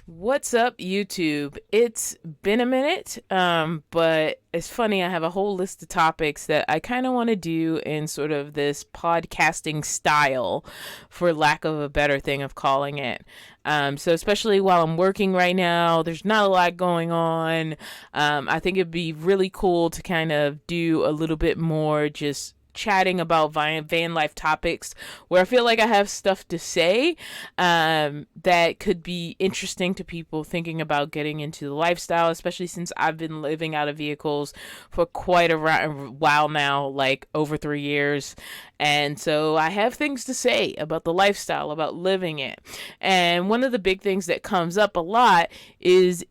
What's up, YouTube? It's been a minute, but it's funny. I have a whole list of topics that I kind of want to do in sort of this podcasting style, for lack of a better thing of calling it. So especially while I'm working right now, there's not a lot going on. I think it'd be really cool to kind of do a little bit more just chatting about van life topics where I feel like I have stuff to say that could be interesting to people thinking about getting into the lifestyle, especially since I've been living out of vehicles for quite a while now, like over 3 years. And so I have things to say about the lifestyle, about living it. And one of the big things that comes up a lot is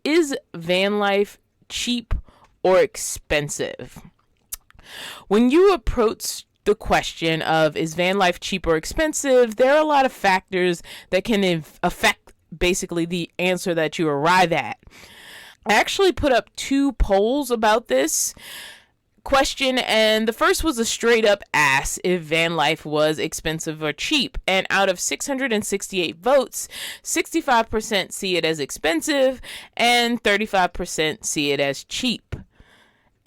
van life cheap or expensive? When you approach the question of is van life cheap or expensive, there are a lot of factors that can affect basically the answer that you arrive at. I actually put up 2 polls about this question, and the first was a straight up ask if van life was expensive or cheap, and out of 668 votes, 65% see it as expensive and 35% see it as cheap.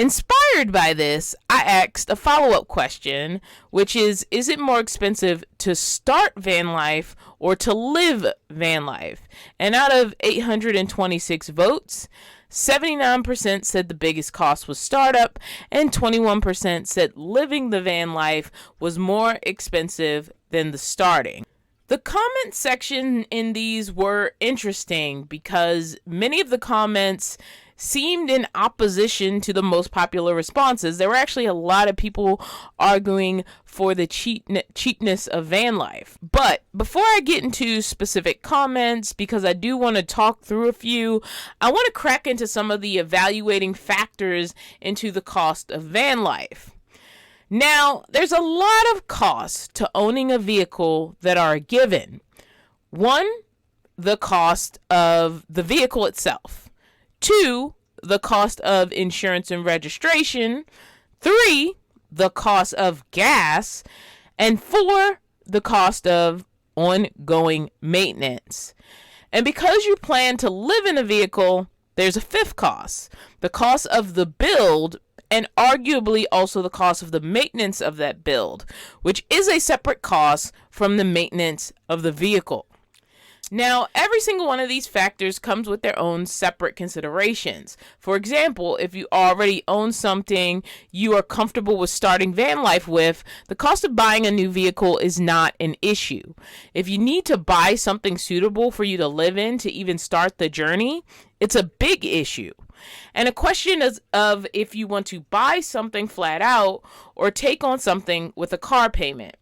Inspired by this, I asked a follow-up question, which is it more expensive to start van life or to live van life? And out of 826 votes, 79% said the biggest cost was startup, and 21% said living the van life was more expensive than the starting. The comment section in these were interesting because many of the comments seemed in opposition to the most popular responses. There were actually a lot of people arguing for the cheapness of van life. But before I get into specific comments, because I do want to talk through a few, I want to crack into some of the evaluating factors into the cost of van life. Now, there's a lot of costs to owning a vehicle that are given. 1, the cost of the vehicle itself. 2, the cost of insurance and registration. 3, the cost of gas. And 4, the cost of ongoing maintenance. And because you plan to live in a vehicle, there's a 5th cost, the cost of the build, and arguably also the cost of the maintenance of that build, which is a separate cost from the maintenance of the vehicle. Now, every single one of these factors comes with their own separate considerations. For example, if you already own something you are comfortable with starting van life with, the cost of buying a new vehicle is not an issue. If you need to buy something suitable for you to live in to even start the journey, it's a big issue. And a question is of if you want to buy something flat out or take on something with a car payment.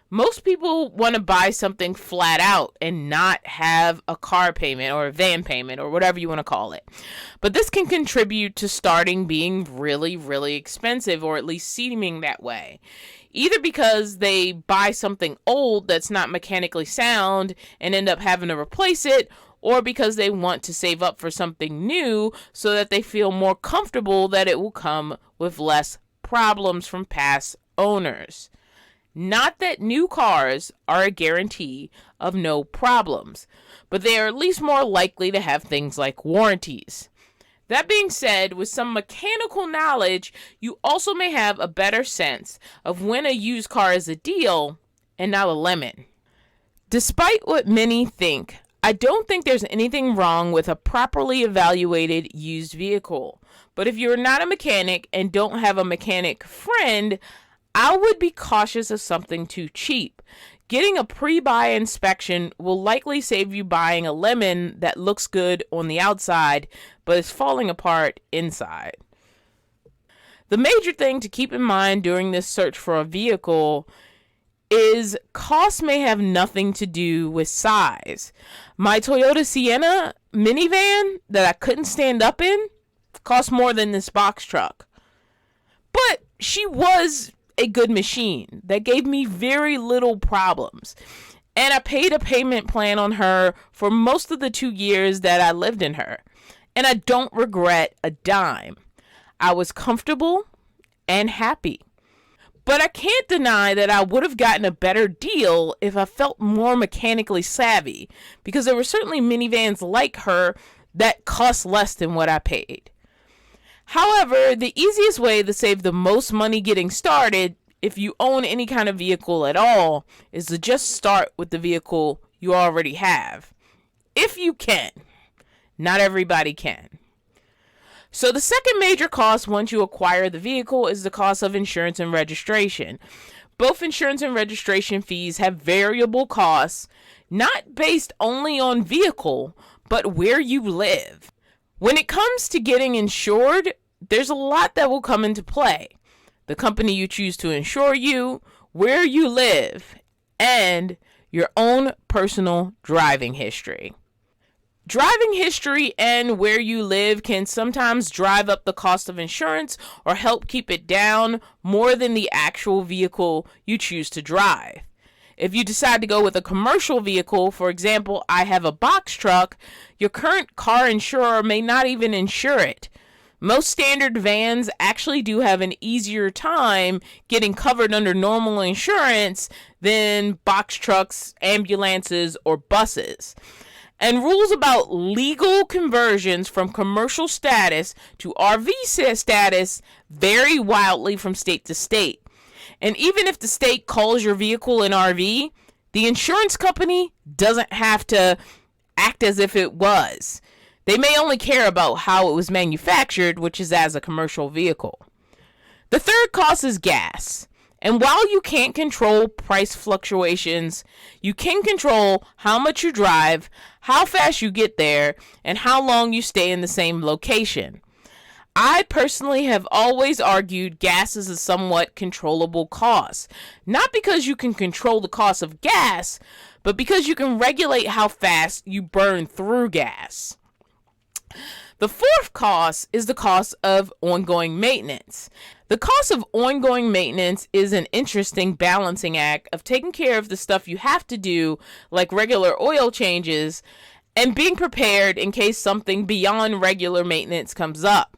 Most people want to buy something flat out and not have a car payment or a van payment or whatever you want to call it. But this can contribute to starting being really, really expensive, or at least seeming that way. Either because they buy something old that's not mechanically sound and end up having to replace it, or because they want to save up for something new so that they feel more comfortable that it will come with less problems from past owners. Not that new cars are a guarantee of no problems, but they are at least more likely to have things like warranties. That being said, with some mechanical knowledge, you also may have a better sense of when a used car is a deal and not a lemon. Despite what many think, I don't think there's anything wrong with a properly evaluated used vehicle. But if you're not a mechanic and don't have a mechanic friend, I would be cautious of something too cheap. Getting a pre-buy inspection will likely save you buying a lemon that looks good on the outside, but is falling apart inside. The major thing to keep in mind during this search for a vehicle is cost may have nothing to do with size. My Toyota Sienna minivan that I couldn't stand up in cost more than this box truck. But she was a good machine that gave me very little problems. And I paid a payment plan on her for most of the 2 years that I lived in her. And I don't regret a dime. I was comfortable and happy. But I can't deny that I would have gotten a better deal if I felt more mechanically savvy, because there were certainly minivans like her that cost less than what I paid. However, the easiest way to save the most money getting started, if you own any kind of vehicle at all, is to just start with the vehicle you already have. If you can. Not everybody can. So the second major cost once you acquire the vehicle is the cost of insurance and registration. Both insurance and registration fees have variable costs, not based only on vehicle, but where you live. When it comes to getting insured, there's a lot that will come into play. The company you choose to insure you, where you live, and your own personal driving history. Driving history and where you live can sometimes drive up the cost of insurance or help keep it down more than the actual vehicle you choose to drive. If you decide to go with a commercial vehicle, for example, I have a box truck, your current car insurer may not even insure it. Most standard vans actually do have an easier time getting covered under normal insurance than box trucks, ambulances, or buses. And rules about legal conversions from commercial status to RV status vary wildly from state to state. And even if the state calls your vehicle an RV, the insurance company doesn't have to act as if it was. They may only care about how it was manufactured, which is as a commercial vehicle. The third cost is gas. And while you can't control price fluctuations, you can control how much you drive, how fast you get there, and how long you stay in the same location. I personally have always argued gas is a somewhat controllable cost. Not because you can control the cost of gas, but because you can regulate how fast you burn through gas. The fourth cost is the cost of ongoing maintenance. The cost of ongoing maintenance is an interesting balancing act of taking care of the stuff you have to do, like regular oil changes, and being prepared in case something beyond regular maintenance comes up.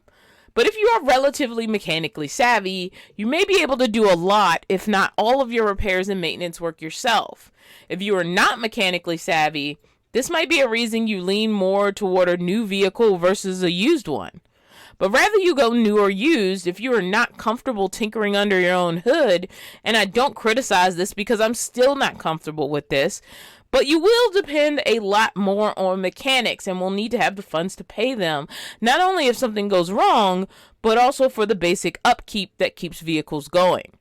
But if you are relatively mechanically savvy, you may be able to do a lot, if not all of your repairs and maintenance work yourself. If you are not mechanically savvy, this might be a reason you lean more toward a new vehicle versus a used one. But rather you go new or used if you are not comfortable tinkering under your own hood, and I don't criticize this because I'm still not comfortable with this, but you will depend a lot more on mechanics and will need to have the funds to pay them, not only if something goes wrong, but also for the basic upkeep that keeps vehicles going.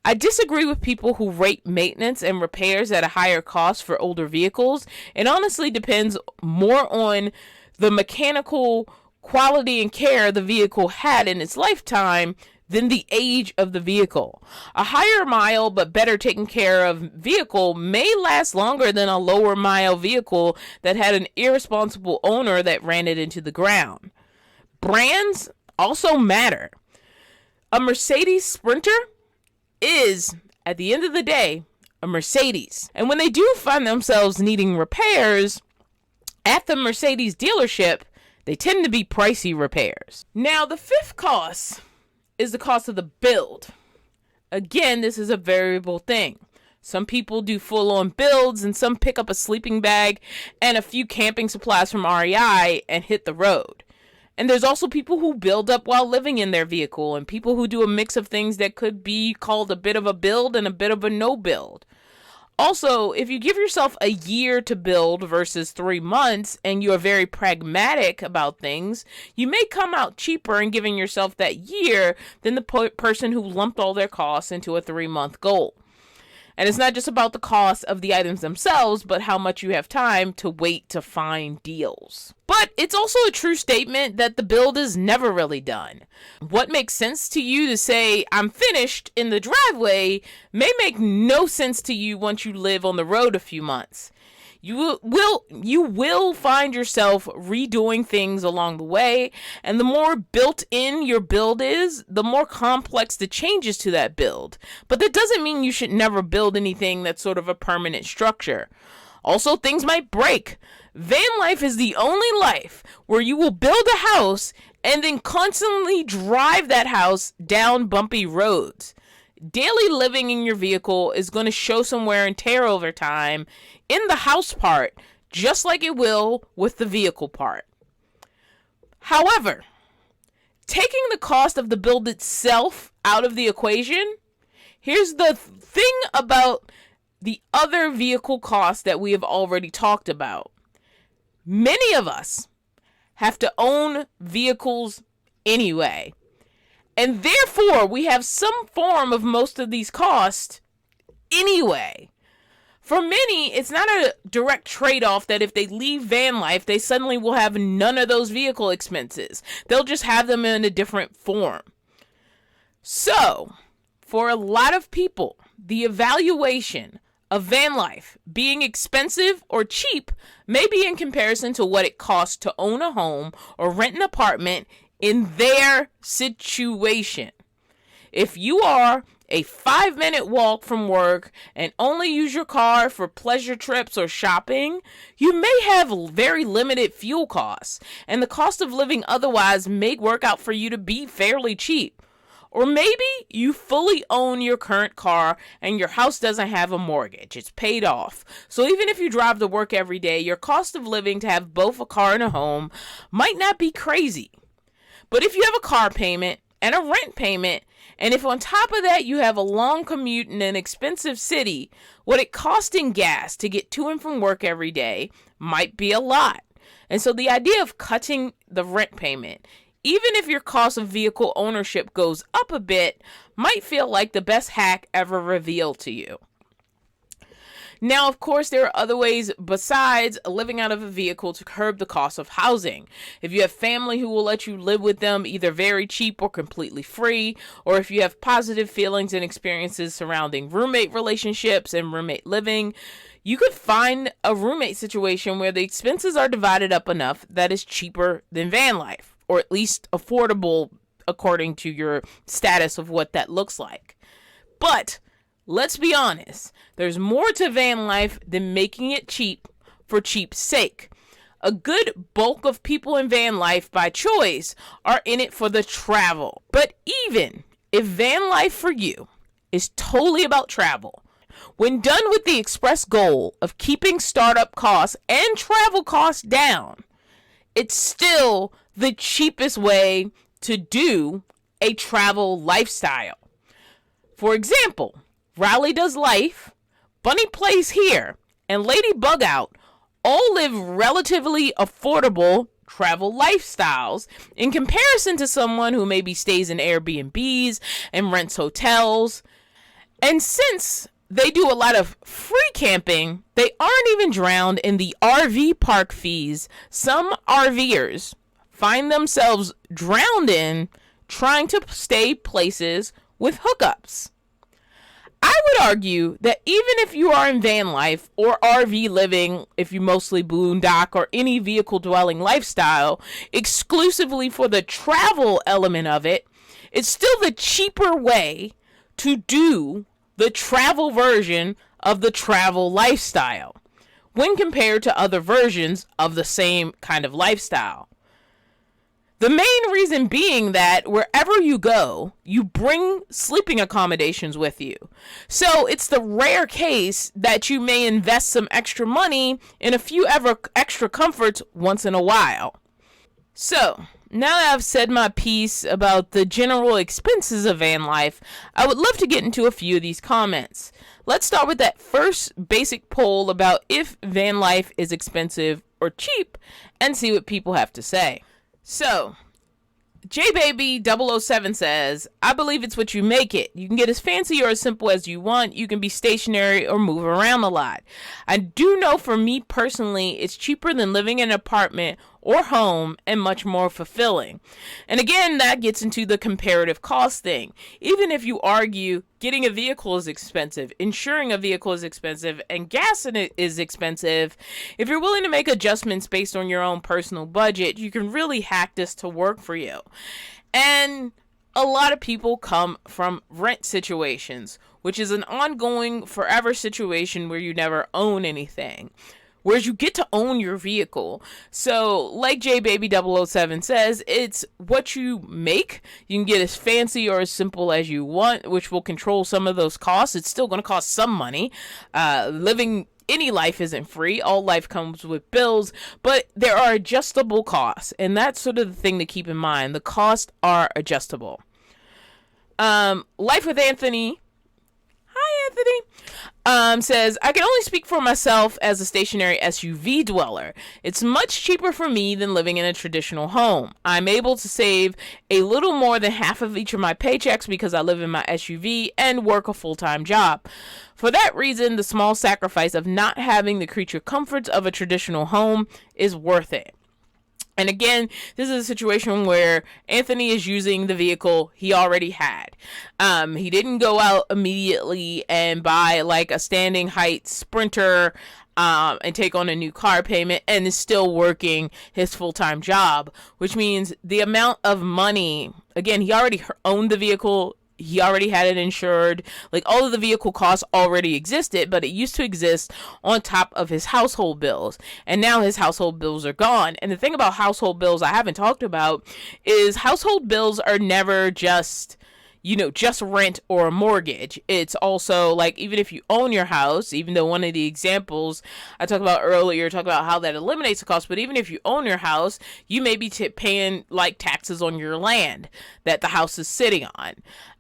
I disagree with people who rate maintenance and repairs at a higher cost for older vehicles. It honestly depends more on the mechanical quality and care the vehicle had in its lifetime than the age of the vehicle. A higher mile but better taken care of vehicle may last longer than a lower mile vehicle that had an irresponsible owner that ran it into the ground. Brands also matter. A Mercedes Sprinter is, at the end of the day, a Mercedes. And when they do find themselves needing repairs at the Mercedes dealership, they tend to be pricey repairs. Now, the fifth cost is the cost of the build. Again, this is a variable thing. Some people do full-on builds, and some pick up a sleeping bag and a few camping supplies from REI and hit the road. And there's also people who build up while living in their vehicle, and people who do a mix of things that could be called a bit of a build and a bit of a no build. Also, if you give yourself a year to build versus 3 months and you are very pragmatic about things, you may come out cheaper in giving yourself that year than the person who lumped all their costs into a 3-month goal. And it's not just about the cost of the items themselves, but how much you have time to wait to find deals. But it's also a true statement that the build is never really done. What makes sense to you to say, I'm finished in the driveway, may make no sense to you once you live on the road a few months. You will find yourself redoing things along the way, and the more built in your build is, the more complex the changes to that build. But that doesn't mean you should never build anything that's sort of a permanent structure. Also, things might break. Van life is the only life where you will build a house and then constantly drive that house down bumpy roads. daily living in your vehicle is going to show some wear and tear over time in the house part, just like it will with the vehicle part. However, taking the cost of the build itself out of the equation, here's the thing about the other vehicle costs that we have already talked about. Many of us have to own vehicles anyway, and therefore we have some form of most of these costs anyway. For many, it's not a direct trade-off that if they leave van life, they suddenly will have none of those vehicle expenses. They'll just have them in a different form. So, for a lot of people, the evaluation of van life being expensive or cheap may be in comparison to what it costs to own a home or rent an apartment in their situation. If you are a 5-minute walk from work and only use your car for pleasure trips or shopping, you may have very limited fuel costs, and the cost of living otherwise may work out for you to be fairly cheap. Or maybe you fully own your current car and your house doesn't have a mortgage. It's paid off. So even if you drive to work every day, your cost of living to have both a car and a home might not be crazy. But if you have a car payment and a rent payment, and if on top of that you have a long commute in an expensive city, what it costs in gas to get to and from work every day might be a lot. And so the idea of cutting the rent payment, even if your cost of vehicle ownership goes up a bit, might feel like the best hack ever revealed to you. Now, of course, there are other ways besides living out of a vehicle to curb the cost of housing. If you have family who will let you live with them either very cheap or completely free, or if you have positive feelings and experiences surrounding roommate relationships and roommate living, you could find a roommate situation where the expenses are divided up enough that is cheaper than van life, or at least affordable according to your status of what that looks like. But let's be honest, there's more to van life than making it cheap for cheap's sake. A good bulk of people in van life by choice are in it for the travel. But even if van life for you is totally about travel, when done with the express goal of keeping startup costs and travel costs down, it's still the cheapest way to do a travel lifestyle. For example, Riley Does Life, Bunny Plays Here, and Lady Bug Out all live relatively affordable travel lifestyles in comparison to someone who maybe stays in Airbnbs and rents hotels. And since they do a lot of free camping, they aren't even drowned in the RV park fees some RVers find themselves drowned in trying to stay places with hookups. I would argue that even if you are in van life or RV living, if you mostly boondock or any vehicle dwelling lifestyle, exclusively for the travel element of it, it's still the cheaper way to do the travel version of the travel lifestyle when compared to other versions of the same kind of lifestyle. The main reason being that wherever you go, you bring sleeping accommodations with you. So it's the rare case that you may invest some extra money in a few extra comforts once in a while. So now that I've said my piece about the general expenses of van life, I would love to get into a few of these comments. Let's start with that first basic poll about if van life is expensive or cheap and see what people have to say. So, JBaby007 says, I believe it's what you make it. You can get as fancy or as simple as you want. You can be stationary or move around a lot. I do know for me personally, it's cheaper than living in an apartment or home and much more fulfilling. And again, that gets into the comparative cost thing. Even if you argue getting a vehicle is expensive, insuring a vehicle is expensive, and gas in it is expensive, if you're willing to make adjustments based on your own personal budget, you can really hack this to work for you. And a lot of people come from rent situations, which is an ongoing forever situation where you never own anything. whereas you get to own your vehicle. So like JBaby007 says, it's what you make. You can get as fancy or as simple as you want, which will control some of those costs. It's still going to cost some money. Living any life isn't free. All life comes with bills, but there are adjustable costs, and that's sort of the thing to keep in mind. The costs are adjustable. Life with Anthony. Hi, Anthony. Says, I can only speak for myself as a stationary SUV dweller. It's much cheaper for me than living in a traditional home. I'm able to save a little more than half of each of my paychecks because I live in my SUV and work a full-time job. For that reason, the small sacrifice of not having the creature comforts of a traditional home is worth it. And again, this is a situation where Anthony is using the vehicle he already had. He didn't go out immediately and buy like a standing height Sprinter and take on a new car payment and is still working his full-time job, which means the amount of money, again, he already owned the vehicle. He already had it insured. Like, all of the vehicle costs already existed, but it used to exist on top of his household bills. And now his household bills are gone. And the thing about household bills I haven't talked about is household bills are never just, just rent or a mortgage. It's also like, even if you own your house, even though one of the examples I talked about earlier, talk about how that eliminates the cost, but even if you own your house, you may be paying like taxes on your land that the house is sitting on.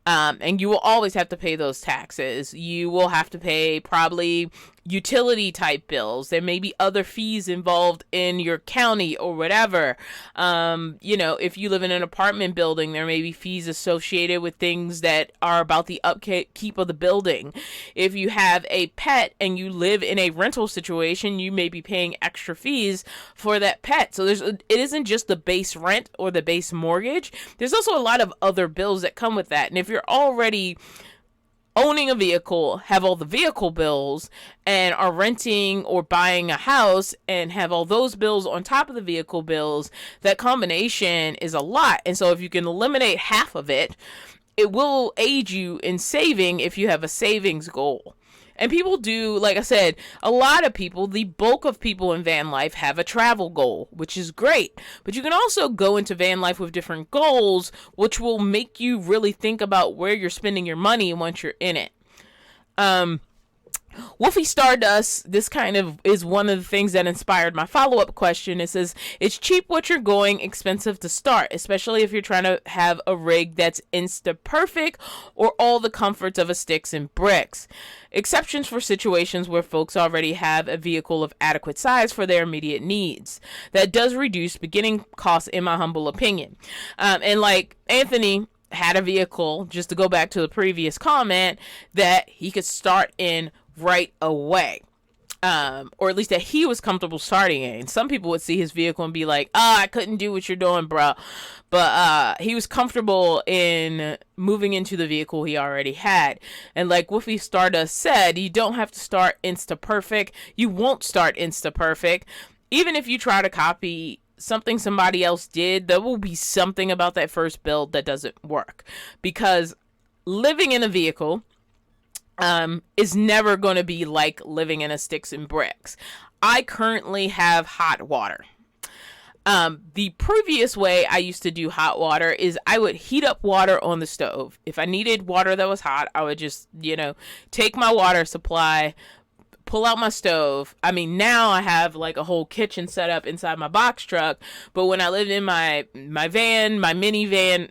And you will always have to pay those taxes. You will have to pay probably utility type bills. There may be other fees involved in your county or whatever. If you live in an apartment building, there may be fees associated with things that are about the upkeep of the building. If you have a pet and you live in a rental situation, you may be paying extra fees for that pet. So it isn't just the base rent or the base mortgage. There's also a lot of other bills that come with that. And if you're already owning a vehicle, have all the vehicle bills, and are renting or buying a house and have all those bills on top of the vehicle bills, that combination is a lot. And so if you can eliminate half of it, it will aid you in saving if you have a savings goal. And people do, like I said, a lot of people, the bulk of people in van life have a travel goal, which is great. But you can also go into van life with different goals, which will make you really think about where you're spending your money once you're in it. Wolfie Stardust, this kind of is one of the things that inspired my follow-up question. It says, it's cheap what you're going, expensive to start, especially if you're trying to have a rig that's insta-perfect or all the comforts of a sticks and bricks. Exceptions for situations where folks already have a vehicle of adequate size for their immediate needs. That does reduce beginning costs, in my humble opinion. And like Anthony had a vehicle, just to go back to the previous comment, that he could start in right away, or at least that he was comfortable starting in. Some people would see his vehicle and be like, I couldn't do what you're doing, bro. But he was comfortable in moving into the vehicle he already had. And like Wolfie Stardust said, you don't have to start insta perfect. You won't start insta perfect. Even if you try to copy something somebody else did, there will be something about that first build that doesn't work, because living in a vehicle is never going to be like living in a sticks and bricks. I currently have hot water. The previous way I used to do hot water is I would heat up water on the stove. If I needed water that was hot, I would just, take my water supply, pull out my stove. I mean, now I have like a whole kitchen set up inside my box truck, but when I lived in my van, my minivan,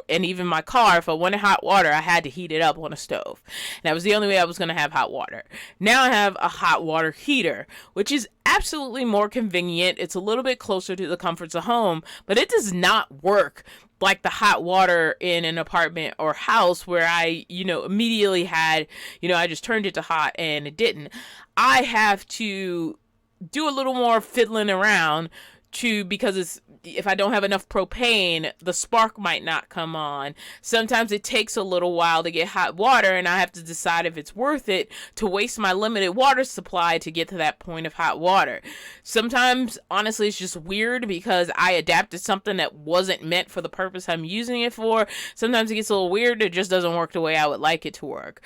and even my car, if I wanted hot water, I had to heat it up on a stove. And that was the only way I was going to have hot water. Now I have a hot water heater, which is absolutely more convenient. It's a little bit closer to the comforts of home, but it does not work like the hot water in an apartment or house where I, immediately had, I just turned it to hot and it didn't. I have to do a little more fiddling around because if I don't have enough propane, the spark might not come on. Sometimes it takes a little while to get hot water, and I have to decide if it's worth it to waste my limited water supply to get to that point of hot water. Sometimes, honestly, it's just weird because I adapted something that wasn't meant for the purpose I'm using it for. Sometimes it gets a little weird. It just doesn't work the way I would like it to work.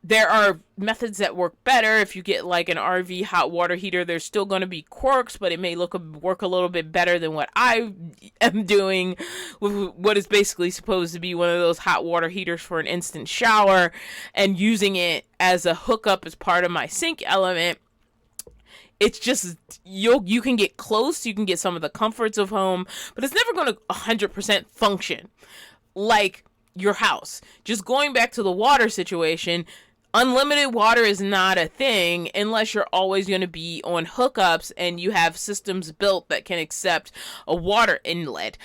There are methods that work better. If you get like an RV hot water heater, there's still going to be quirks, but it may work a little bit better than what I am doing with what is basically supposed to be one of those hot water heaters for an instant shower, and using it as a hookup as part of my sink element. It's just, you can get close, you can get some of the comforts of home, but it's never going to 100% function like your house. Just going back to the water situation, unlimited water is not a thing unless you're always going to be on hookups and you have systems built that can accept a water inlet.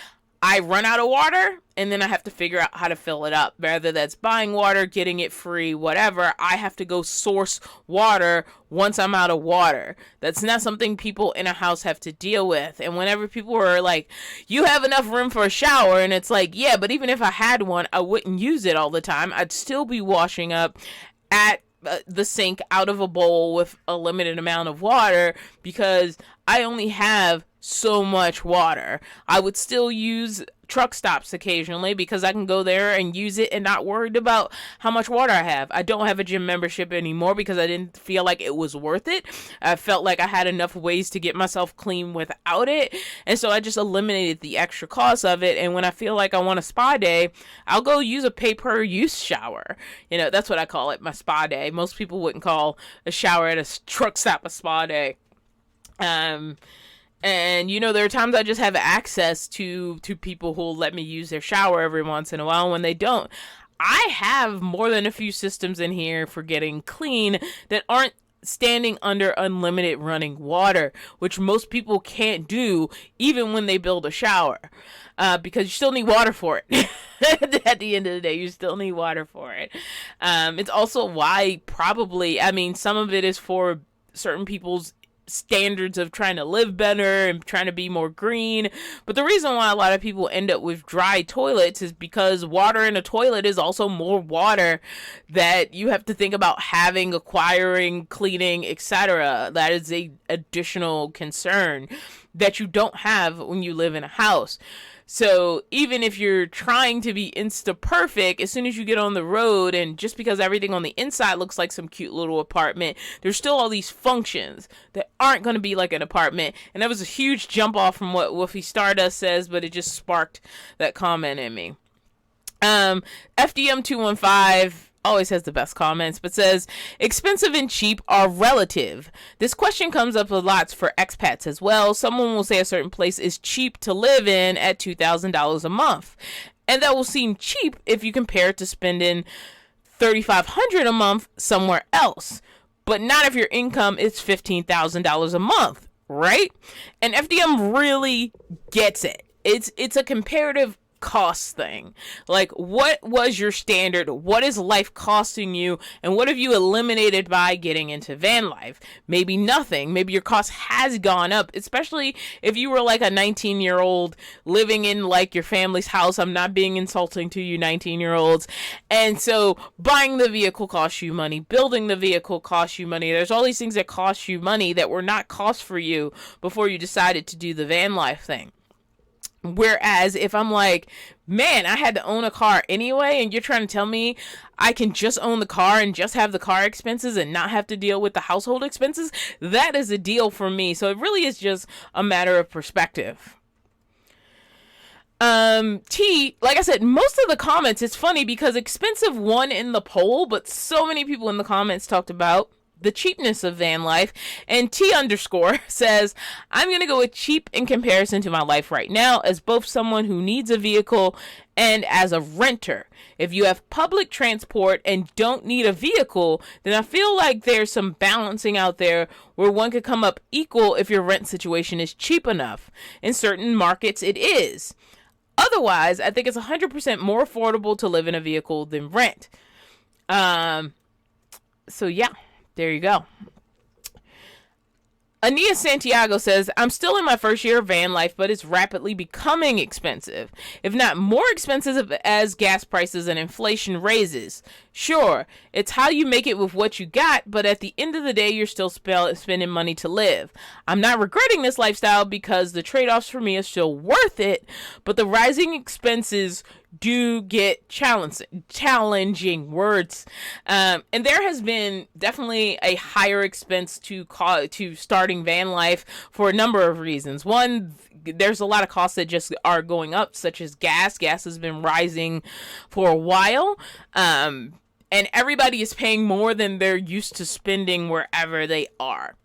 I run out of water and then I have to figure out how to fill it up. Whether that's buying water, getting it free, whatever, I have to go source water once I'm out of water. That's not something people in a house have to deal with. And whenever people are like, you have enough room for a shower, and it's like, yeah, but even if I had one, I wouldn't use it all the time. I'd still be washing up at the sink out of a bowl with a limited amount of water because I only have so much water. I would still use truck stops occasionally because I can go there and use it and not worried about how much water I have. I don't have a gym membership anymore because I didn't feel like it was worth it. I felt like I had enough ways to get myself clean without it, and so I just eliminated the extra cost of it. And when I feel like I want a spa day, I'll go use a pay-per-use shower. You know, that's what I call it, my spa day. Most people wouldn't call a shower at a truck stop a spa day. And, you know, there are times I just have access to people who will let me use their shower every once in a while. When they don't, I have more than a few systems in here for getting clean that aren't standing under unlimited running water, which most people can't do even when they build a shower, because you still need water for it. At the end of the day, you still need water for it. It's also why probably, I mean, some of it is for certain people's standards of trying to live better and trying to be more green, but the reason why a lot of people end up with dry toilets is because water in a toilet is also more water that you have to think about having, acquiring, cleaning, etc. That is a additional concern that you don't have when you live in a house. So even if you're trying to be insta perfect, as soon as you get on the road, and just because everything on the inside looks like some cute little apartment, there's still all these functions that aren't going to be like an apartment. And that was a huge jump off from what Woofy Stardust says, but it just sparked that comment in me. FDM215 always has the best comments, but says, expensive and cheap are relative. This question comes up a lot for expats as well. Someone will say a certain place is cheap to live in at $2,000 a month. And that will seem cheap if you compare it to spending $3,500 a month somewhere else. But not if your income is $15,000 a month, right? And FDM really gets it. It's a comparative cost thing. Like, what was your standard? What is life costing you? And what have you eliminated by getting into van life? Maybe nothing. Maybe your cost has gone up, especially if you were like a 19-year-old living in like your family's house. I'm not being insulting to you 19-year-olds. And so buying the vehicle costs you money. Building the vehicle costs you money. There's all these things that cost you money that were not cost for you before you decided to do the van life thing. Whereas if I'm like, man, I had to own a car anyway, and you're trying to tell me I can just own the car and just have the car expenses and not have to deal with the household expenses, that is a deal for me. So it really is just a matter of perspective. Like I said, most of the comments, it's funny because expensive won in the poll, but so many people in the comments talked about the cheapness of van life. And T underscore says, I'm going to go with cheap in comparison to my life right now as both someone who needs a vehicle and as a renter. If you have public transport and don't need a vehicle, then I feel like there's some balancing out there where one could come up equal if your rent situation is cheap enough. In certain markets, it is. Otherwise, I think it's 100% more affordable to live in a vehicle than rent. So yeah. There you go. Ania Santiago says, I'm still in my first year of van life, but it's rapidly becoming expensive, if not more expensive as gas prices and inflation raises. Sure, it's how you make it with what you got, but at the end of the day, you're still spending money to live. I'm not regretting this lifestyle because the trade-offs for me are still worth it, but the rising expenses do get challenging words. And there has been definitely a higher expense to starting van life for a number of reasons. One, there's a lot of costs that just are going up, such as gas. Gas has been rising for a while. And everybody is paying more than they're used to spending wherever they are.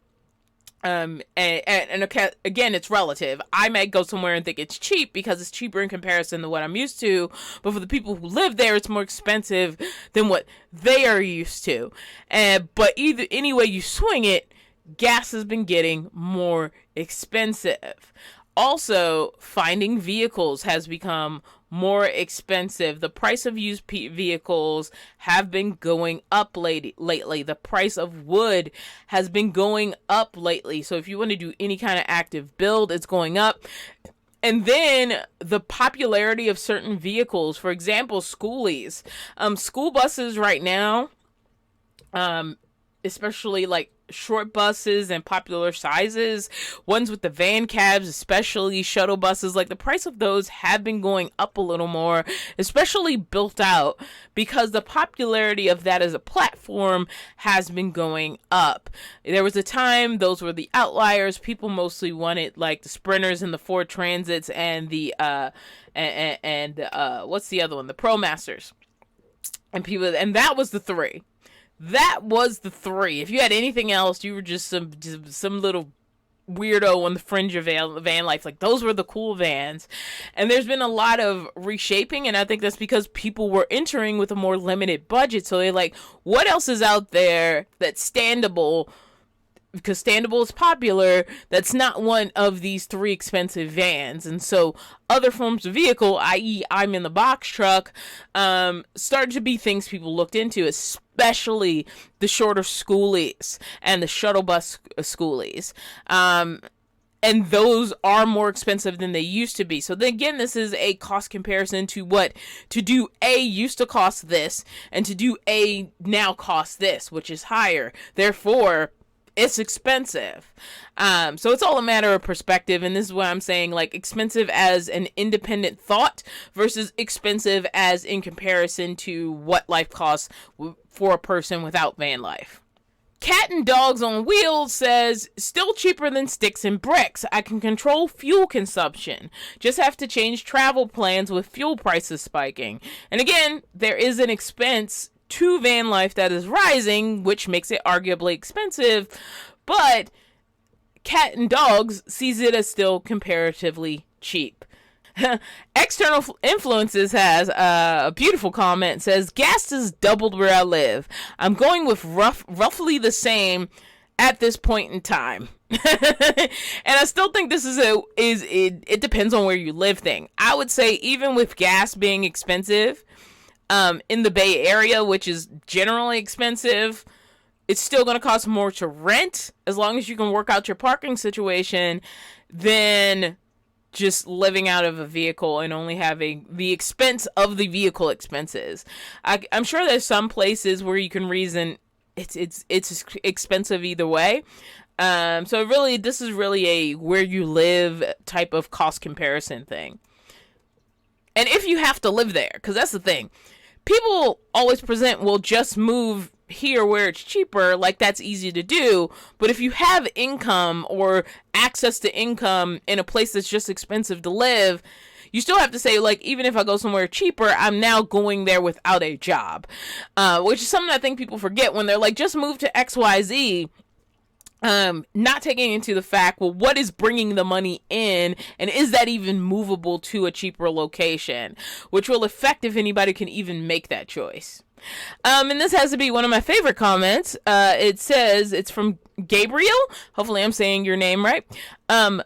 And again, it's relative. I might go somewhere and think it's cheap because it's cheaper in comparison to what I'm used to, but for the people who live there, it's more expensive than what they are used to. But any way you swing it, gas has been getting more expensive. Also, finding vehicles has become more expensive. The price of used vehicles have been going up lately. The price of wood has been going up lately. So if you want to do any kind of active build, it's going up. And then the popularity of certain vehicles, for example, schoolies. School buses right now, especially like short buses and popular sizes, ones with the van cabs, especially shuttle buses, like the price of those have been going up a little more, especially built out, because the popularity of that as a platform has been going up. There was a time those were the outliers. People mostly wanted like the Sprinters and the Ford Transits and the what's the other one, the ProMasters, and that was the three. That was the three. If you had anything else, you were just some little weirdo on the fringe of van life. Like, those were the cool vans. And there's been a lot of reshaping, and I think that's because people were entering with a more limited budget. So they're like, what else is out there that's standable? Because standable is popular, that's not one of these three expensive vans. And so other forms of vehicle, i.e. I'm in the box truck, started to be things people looked into, especially the shorter schoolies and the shuttle bus schoolies. And those are more expensive than they used to be. So then again, this is a cost comparison to what to do A used to cost this, and to do A now costs this, which is higher. Therefore, it's expensive. So it's all a matter of perspective. And this is what I'm saying, like, expensive as an independent thought versus expensive as in comparison to what life costs for a person without van life. Cat and Dogs on Wheels says, still cheaper than sticks and bricks. I can control fuel consumption. Just have to change travel plans with fuel prices spiking. And again, there is an expense to van life that is rising, which makes it arguably expensive, but Cat and Dogs sees it as still comparatively cheap. External Influences has a beautiful comment, says, gas has doubled where I live. I'm going with roughly the same at this point in time. And I still think this it depends on where you live thing. I would say even with gas being expensive, in the Bay Area, which is generally expensive, it's still going to cost more to rent, as long as you can work out your parking situation, than just living out of a vehicle and only having the expense of the vehicle expenses. I'm sure there's some places where you can reason it's expensive either way. So really, this is really a where you live type of cost comparison thing. And if you have to live there, because that's the thing. People always present, well, just move here where it's cheaper, like that's easy to do. But if you have income or access to income in a place that's just expensive to live, you still have to say, like, even if I go somewhere cheaper, I'm now going there without a job. Which is something I think people forget when they're like, just move to XYZ. Not taking into the fact, well, what is bringing the money in, and is that even movable to a cheaper location, which will affect if anybody can even make that choice. And this has to be one of my favorite comments. It says, it's from Gabriel. Hopefully I'm saying your name right. Van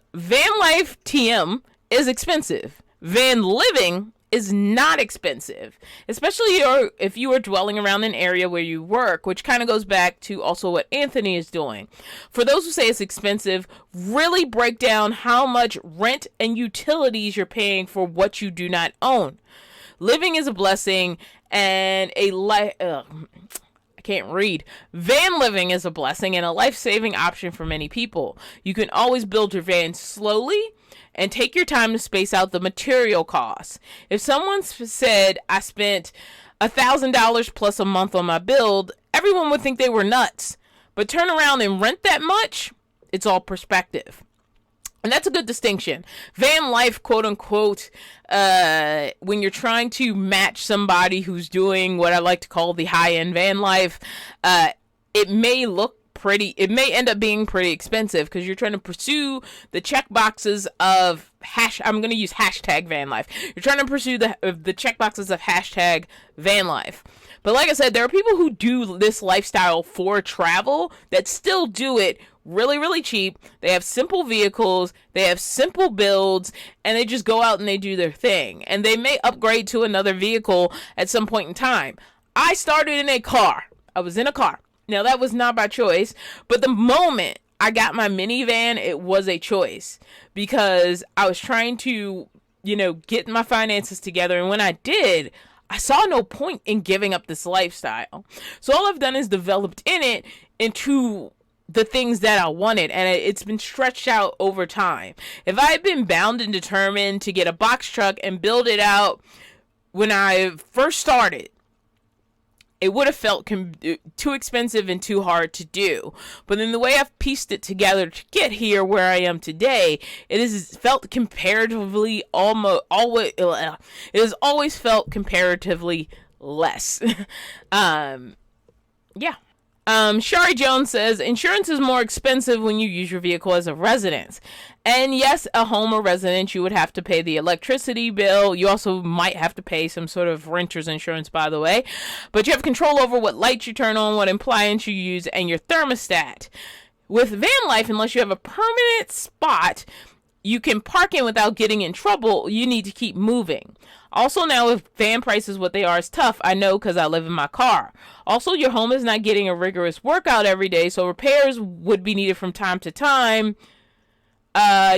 life TM is expensive. Van living is not expensive, especially if you are dwelling around an area where you work, which kind of goes back to also what Anthony is doing. For those who say it's expensive, really break down how much rent and utilities you're paying for what you do not own. Living is a blessing, and I can't read. Van living is a blessing and a life-saving option for many people. You can always build your van slowly and take your time to space out the material costs. If someone said, I spent $1,000 plus a month on my build, everyone would think they were nuts. But turn around and rent that much, it's all perspective. And that's a good distinction. Van life, quote unquote, when you're trying to match somebody who's doing what I like to call the high-end van life, it may end up being pretty expensive because you're trying to pursue the check boxes of I'm going to use hashtag van life. You're trying to pursue the check boxes of hashtag van life. But like I said, there are people who do this lifestyle for travel that still do it really, really cheap. They have simple vehicles, they have simple builds, and they just go out and they do their thing. And they may upgrade to another vehicle at some point in time. I started in a car. I was in a car. Now, that was not by choice, but the moment I got my minivan, it was a choice because I was trying to, get my finances together. And when I did, I saw no point in giving up this lifestyle. So all I've done is developed in it into the things that I wanted, and it's been stretched out over time. If I had been bound and determined to get a box truck and build it out when I first started, it would have felt too expensive and too hard to do. But in the way I've pieced it together to get here where I am today, it has felt comparatively it has always felt comparatively less. Yeah. Shari Jones says, insurance is more expensive when you use your vehicle as a residence. And yes, a home or residence, you would have to pay the electricity bill. You also might have to pay some sort of renter's insurance, by the way. But you have control over what lights you turn on, what appliance you use, and your thermostat. With van life, unless you have a permanent spot you can park in without getting in trouble, you need to keep moving. Also, now with van prices what they are is tough. I know because I live in my car. Also, your home is not getting a rigorous workout every day, so repairs would be needed from time to time.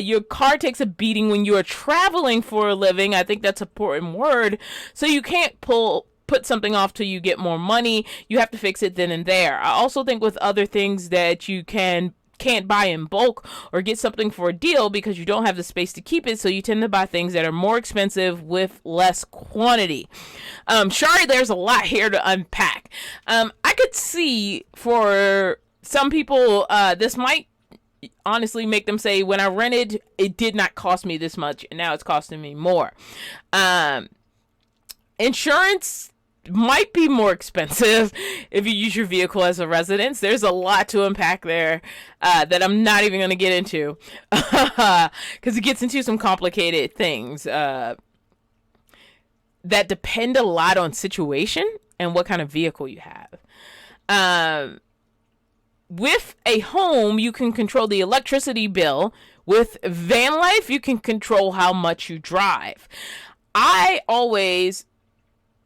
Your car takes a beating when you are traveling for a living. I think that's an important word. So you can't put something off till you get more money. You have to fix it then and there. I also think with other things that you can't buy in bulk or get something for a deal because you don't have the space to keep it, so you tend to buy things that are more expensive with less quantity. Shari, there's a lot here to unpack. I could see for some people this might honestly make them say, when I rented, it did not cost me this much, and now it's costing me more. Insurance might be more expensive if you use your vehicle as a residence. There's a lot to unpack there that I'm not even going to get into because it gets into some complicated things that depend a lot on situation and what kind of vehicle you have. With a home, you can control the electricity bill. With van life, you can control how much you drive. I always,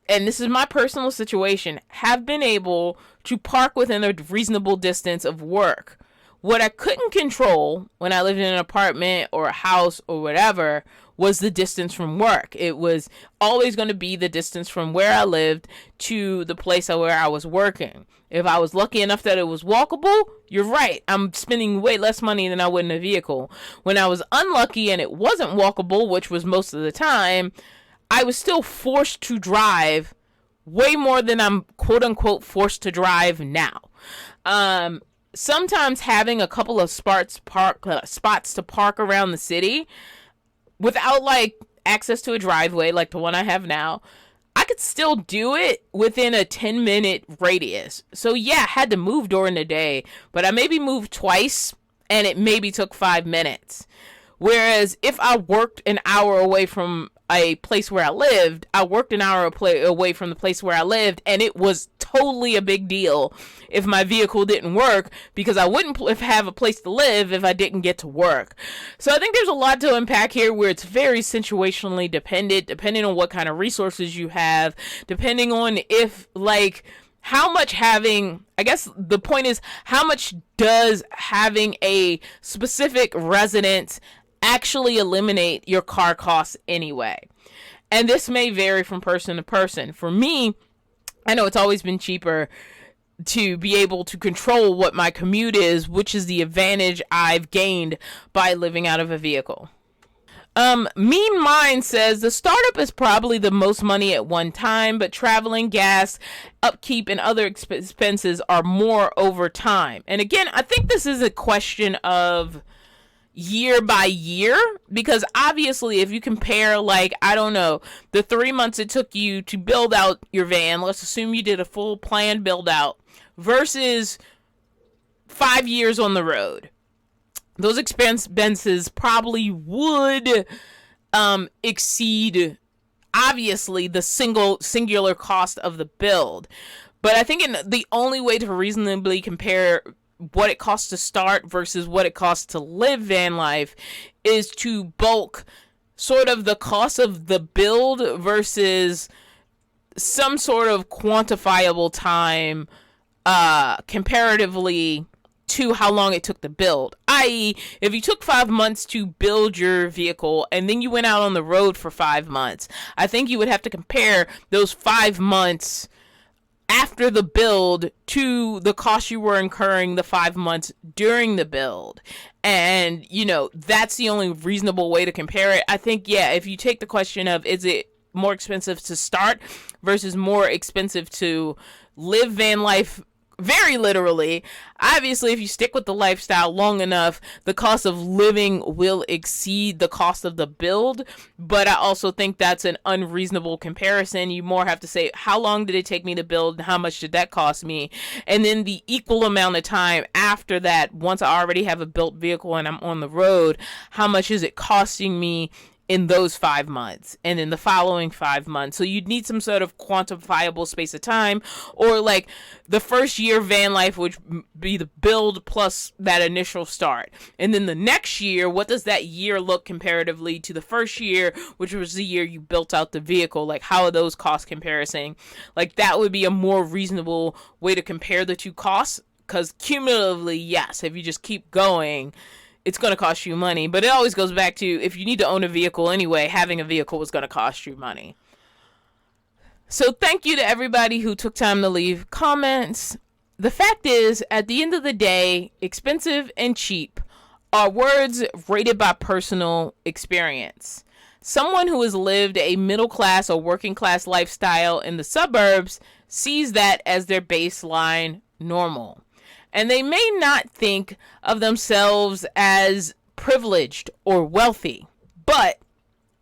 and this is my personal situation, have been able to park within a reasonable distance of work. What I couldn't control when I lived in an apartment or a house or whatever was the distance from work. It was always going to be the distance from where I lived to the place where I was working. If I was lucky enough that it was walkable, you're right, I'm spending way less money than I would in a vehicle. When I was unlucky and it wasn't walkable, which was most of the time, I was still forced to drive way more than I'm quote unquote forced to drive now. Sometimes having a couple of spots to park around the city without like access to a driveway like the one I have now, I could still do it within a 10-minute radius. So yeah, I had to move during the day, but I maybe moved twice and it maybe took 5 minutes. Whereas if I worked an hour away from a place where I lived, I worked an hour away from the place where I lived, and it was totally a big deal if my vehicle didn't work, because I wouldn't have a place to live if I didn't get to work. So I think there's a lot to unpack here where it's very situationally depending on what kind of resources you have, depending on how much having, I guess the point is, how much does having a specific residence actually eliminate your car costs anyway? And this may vary from person to person. For me, I know it's always been cheaper to be able to control what my commute is, which is the advantage I've gained by living out of a vehicle. Mean Mind says the startup is probably the most money at one time, but traveling, gas, upkeep, and other expenses are more over time. And again, I think this is a question of year by year, because obviously if you compare, like, I don't know, the 3 months it took you to build out your van, let's assume you did a full planned build out, versus 5 years on the road. Those expenses probably would exceed, obviously, the singular cost of the build. But I think the only way to reasonably compare what it costs to start versus what it costs to live van life is to bulk sort of the cost of the build versus some sort of quantifiable time comparatively to how long it took to build. I.e., if you took 5 months to build your vehicle and then you went out on the road for 5 months, I think you would have to compare those 5 months after the build to the cost you were incurring the 5 months during the build. And, you know, that's the only reasonable way to compare it. I think, yeah, if you take the question of, is it more expensive to start versus more expensive to live van life, very literally, obviously, if you stick with the lifestyle long enough, the cost of living will exceed the cost of the build. But I also think that's an unreasonable comparison. You more have to say, how long did it take me to build? How much did that cost me? And then the equal amount of time after that, once I already have a built vehicle and I'm on the road, how much is it costing me in those 5 months and in the following 5 months? So you'd need some sort of quantifiable space of time, or like the first year van life would be the build plus that initial start. And then the next year, what does that year look comparatively to the first year, which was the year you built out the vehicle? Like, how are those cost comparison? Like, that would be a more reasonable way to compare the two costs, because cumulatively, yes, if you just keep going, it's going to cost you money. But it always goes back to, if you need to own a vehicle anyway, having a vehicle is going to cost you money. So thank you to everybody who took time to leave comments. The fact is, at the end of the day, expensive and cheap are words rated by personal experience. Someone who has lived a middle class or working class lifestyle in the suburbs sees that as their baseline normal. And they may not think of themselves as privileged or wealthy. But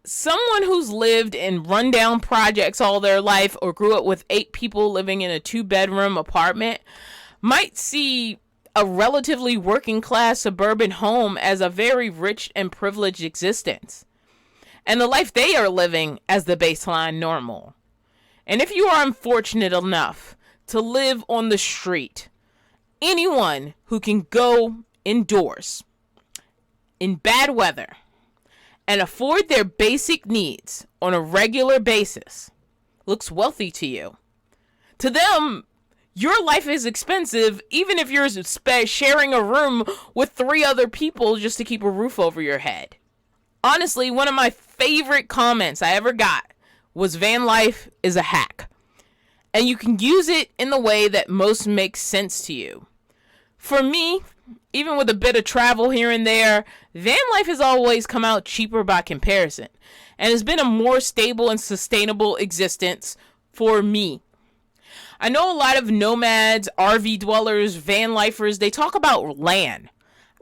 someone who's lived in rundown projects all their life or grew up with 8 people living in a 2-bedroom apartment might see a relatively working class suburban home as a very rich and privileged existence, and the life they are living as the baseline normal. And if you are unfortunate enough to live on the street, anyone who can go indoors in bad weather and afford their basic needs on a regular basis looks wealthy to you. To them, your life is expensive, even if you're sharing a room with 3 other people just to keep a roof over your head. Honestly, one of my favorite comments I ever got was, van life is a hack, and you can use it in the way that most makes sense to you. For me, even with a bit of travel here and there, van life has always come out cheaper by comparison, and has been a more stable and sustainable existence for me. I know a lot of nomads, RV dwellers, van lifers, they talk about land.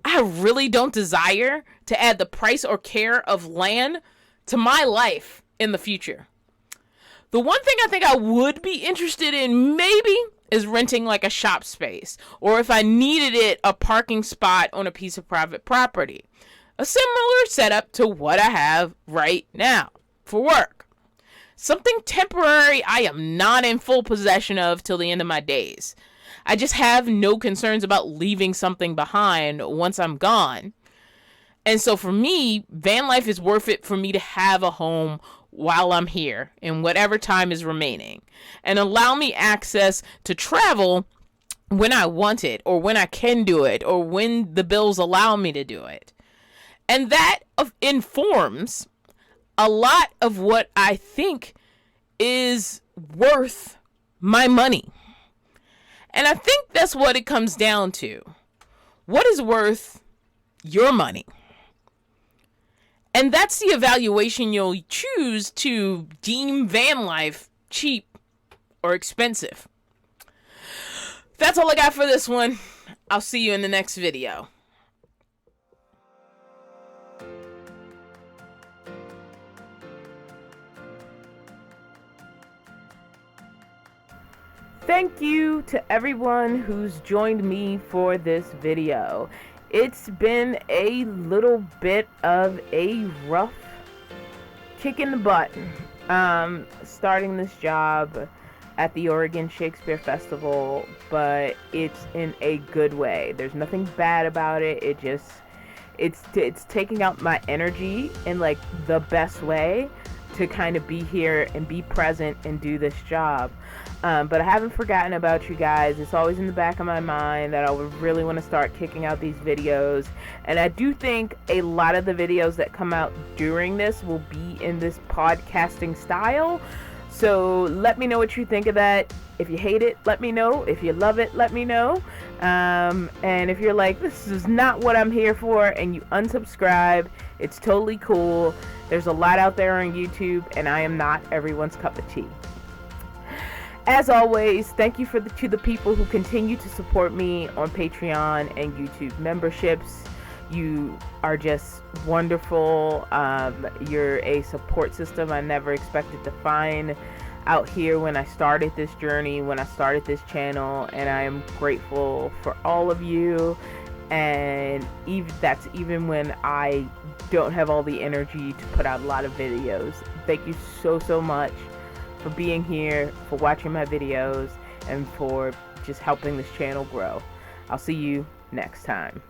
I really don't desire to add the price or care of land to my life in the future. The one thing I think I would be interested in maybe is renting like a shop space, or if I needed it, a parking spot on a piece of private property. A similar setup to what I have right now for work. Something temporary I am not in full possession of till the end of my days. I just have no concerns about leaving something behind once I'm gone. And so for me, van life is worth it for me to have a home while I'm here in whatever time is remaining, and allow me access to travel when I want it, or when I can do it, or when the bills allow me to do it. And that informs a lot of what I think is worth my money. And I think that's what it comes down to. What is worth your money? And that's the evaluation you'll choose to deem van life cheap or expensive. That's all I got for this one. I'll see you in the next video. Thank you to everyone who's joined me for this video. It's been a little bit of a rough kick in the butt starting this job at the Oregon Shakespeare Festival, but it's in a good way. There's nothing bad about it. It's taking out my energy in like the best way to kind of be here and be present and do this job. But I haven't forgotten about you guys. It's always in the back of my mind that I would really want to start kicking out these videos. And I do think a lot of the videos that come out during this will be in this podcasting style. So let me know what you think of that. If you hate it, let me know. If you love it, let me know. And if you're like, this is not what I'm here for, and you unsubscribe, it's totally cool. There's a lot out there on YouTube, and I am not everyone's cup of tea. As always, thank you to the people who continue to support me on Patreon and YouTube memberships. You are just wonderful. You're a support system I never expected to find out here when I started this journey, when I started this channel, and I am grateful for all of you. And that's even when I don't have all the energy to put out a lot of videos. Thank you so much for being here, for watching my videos, and for just helping this channel grow. I'll see you next time.